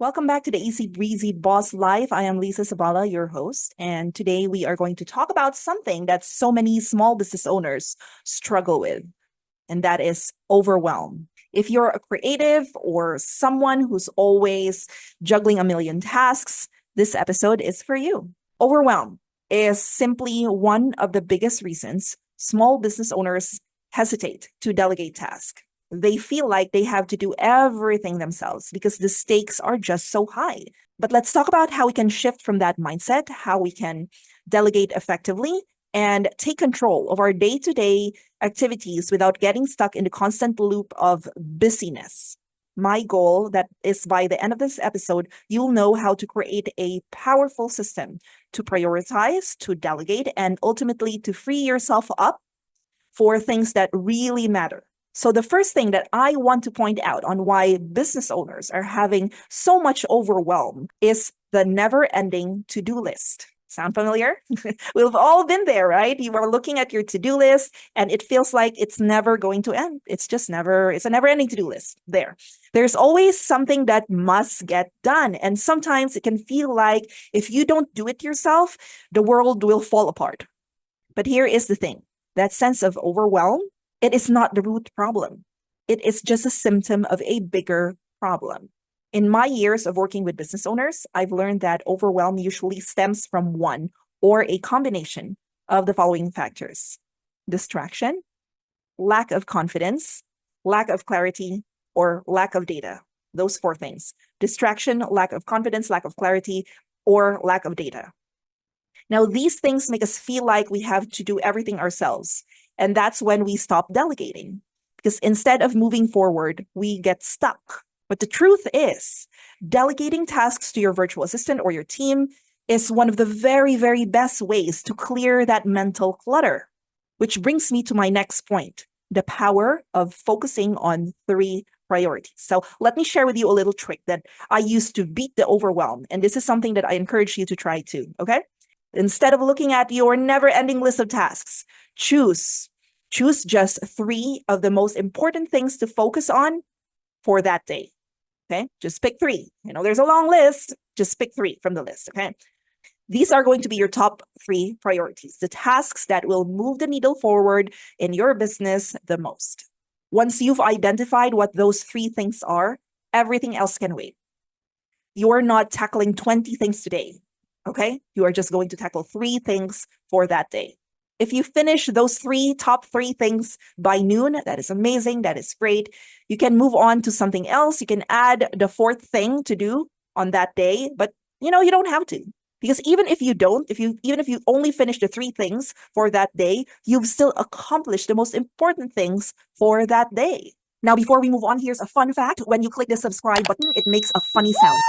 Welcome back to the Easy Breezy Boss Life. I am Lisa Sabala, your host, and today we are going to talk about something that so many small business owners struggle with, and that is overwhelm. If you're a creative or someone who's always juggling a million tasks, this episode is for you. Overwhelm is simply one of the biggest reasons small business owners hesitate to delegate tasks. They feel like they have to do everything themselves because the stakes are just so high. But let's talk about how we can shift from that mindset, how we can delegate effectively and take control of our day to day activities without getting stuck in the constant loop of busyness. My goal that is by the end of this episode, you'll know how to create a powerful system to prioritize, to delegate, and ultimately to free yourself up for things that really matter. So the first thing that I want to point out on why business owners are having so much overwhelm is the never-ending to-do list. Sound familiar? We've all been there, right? You are looking at your to-do list and it feels like it's never going to end. It's a never-ending to-do list there. There's always something that must get done. And sometimes it can feel like if you don't do it yourself, the world will fall apart. But here is the thing. That sense of overwhelm, it is not the root problem. It is just a symptom of a bigger problem. In my years of working with business owners, I've learned that overwhelm usually stems from one or a combination of the following factors: distraction, lack of confidence, lack of clarity, or lack of data. Those four things: distraction, lack of confidence, lack of clarity, or lack of data. Now, these things make us feel like we have to do everything ourselves. And that's when we stop delegating. Because instead of moving forward, we get stuck. But the truth is, delegating tasks to your virtual assistant or your team is one of the very, very best ways to clear that mental clutter. Which brings me to my next point: the power of focusing on three priorities. So let me share with you a little trick that I use to beat the overwhelm. And this is something that I encourage you to try too, okay? Instead of looking at your never-ending list of tasks, choose just three of the most important things to focus on for that day. Okay, just pick three. There's a long list. Just pick three from the list. Okay, these are going to be your top three priorities, the tasks that will move the needle forward in your business the most. Once you've identified what those three things are, everything else can wait. You're not tackling 20 things today. Okay, you are just going to tackle three things for that day. If you finish those top three things by noon, that is amazing. That is great. You can move on to something else. You can add the fourth thing to do on that day, but you don't have to. Because even if you only finish the three things for that day, you've still accomplished the most important things for that day. Now, before we move on, here's a fun fact. When you click the subscribe button, it makes a funny sound.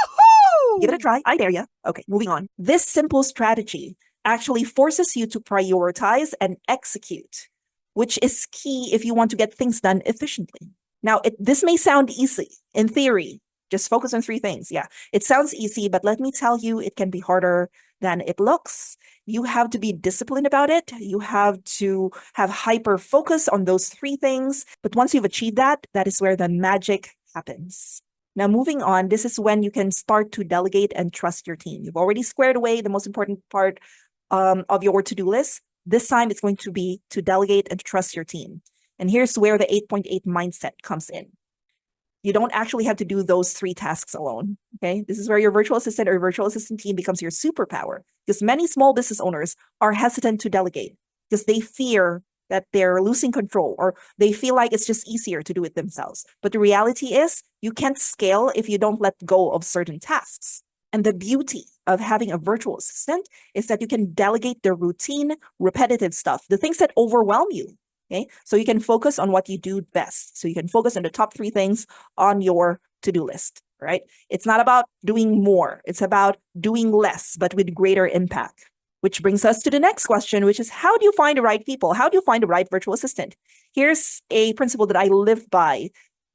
Give it a try. I dare you. Okay, moving on. This simple strategy actually forces you to prioritize and execute, which is key if you want to get things done efficiently. Now, this may sound easy in theory. Just focus on three things. Yeah, it sounds easy, but let me tell you, it can be harder than it looks. You have to be disciplined about it. You have to have hyper focus on those three things. But once you've achieved that, that is where the magic happens. Now, moving on, this is when you can start to delegate and trust your team. You've already squared away the most important part of your to-do list. This time, it's going to be to delegate and trust your team. And here's where the 8.8 mindset comes in. You don't actually have to do those three tasks alone, okay? This is where your virtual assistant or virtual assistant team becomes your superpower, because many small business owners are hesitant to delegate because they fear that they're losing control, or they feel like it's just easier to do it themselves. But the reality is you can't scale if you don't let go of certain tasks. And the beauty of having a virtual assistant is that you can delegate the routine, repetitive stuff, the things that overwhelm you. Okay, so you can focus on what you do best. So you can focus on the top three things on your to-do list, right? It's not about doing more. It's about doing less, but with greater impact. Which brings us to the next question, which is how do you find the right people? How do you find the right virtual assistant? Here's a principle that I live by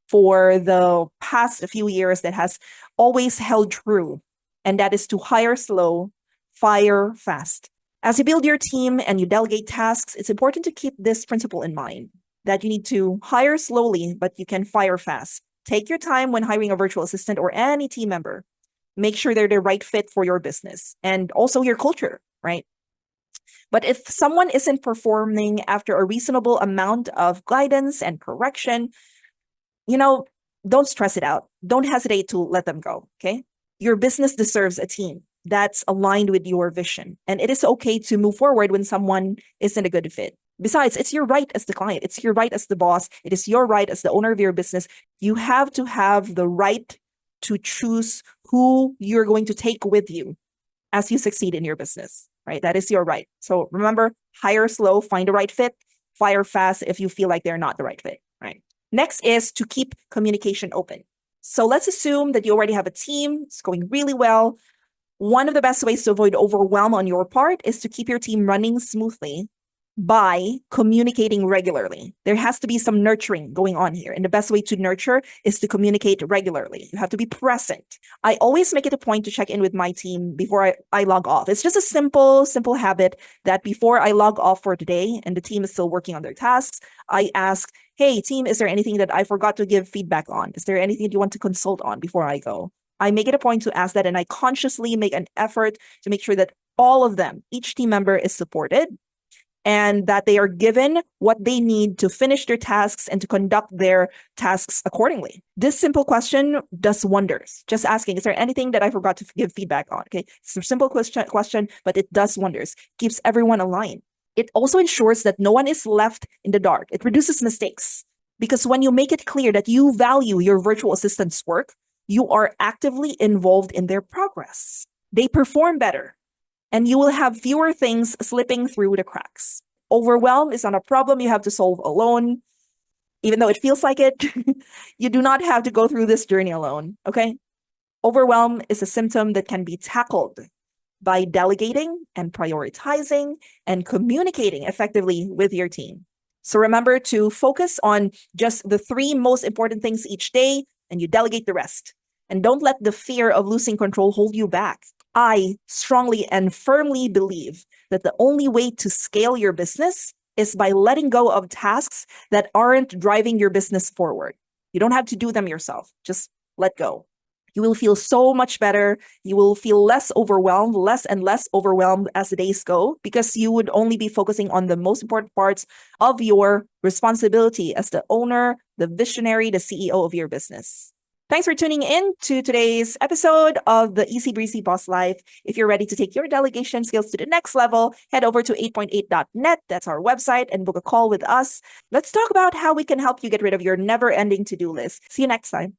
for the past few years that has always held true, and that is to hire slow, fire fast. As you build your team and you delegate tasks, it's important to keep this principle in mind, that you need to hire slowly, but you can fire fast. Take your time when hiring a virtual assistant or any team member. make sure they're the right fit for your business and also your culture, right? But if someone isn't performing after a reasonable amount of guidance and correction, you know, don't stress it out. Don't hesitate to let them go. Okay. Your business deserves a team that's aligned with your vision. And it is okay to move forward when someone isn't a good fit. Besides, it's your right as the client, it's your right as the boss, it is your right as the owner of your business. You have to have the right to choose who you're going to take with you as you succeed in your business, right? That is your right. So remember, hire slow, find the right fit, fire fast if you feel like they're not the right fit, right? Next is to keep communication open. So let's assume that you already have a team, it's going really well. One of the best ways to avoid overwhelm on your part is to keep your team running smoothly by communicating regularly. There has to be some nurturing going on here. And the best way to nurture is to communicate regularly. You have to be present. I always make it a point to check in with my team before I log off. It's just a simple habit that before I log off for today and the team is still working on their tasks, I ask, hey, team, is there anything that I forgot to give feedback on? Is there anything that you want to consult on before I go? I make it a point to ask that, and I consciously make an effort to make sure that all of them, each team member is supported and that they are given what they need to finish their tasks and to conduct their tasks accordingly. This simple question does wonders. Just asking, is there anything that I forgot to give feedback on? Okay, it's a simple question, but it does wonders. Keeps everyone aligned. It also ensures that no one is left in the dark. It reduces mistakes because when you make it clear that you value your virtual assistant's work, you are actively involved in their progress. They perform better, and you will have fewer things slipping through the cracks. Overwhelm is not a problem you have to solve alone. Even though it feels like it, you do not have to go through this journey alone, okay? Overwhelm is a symptom that can be tackled by delegating and prioritizing and communicating effectively with your team. So remember to focus on just the 3 most important things each day, and you delegate the rest. And don't let the fear of losing control hold you back. I strongly and firmly believe that the only way to scale your business is by letting go of tasks that aren't driving your business forward. You don't have to do them yourself. Just let go. You will feel so much better. You will feel less and less overwhelmed as the days go, because you would only be focusing on the most important parts of your responsibility as the owner, the visionary, the CEO of your business. Thanks for tuning in to today's episode of the Easy Breezy Boss Life. If you're ready to take your delegation skills to the next level, head over to 8.8.net. That's our website, and book a call with us. Let's talk about how we can help you get rid of your never-ending to-do list. See you next time.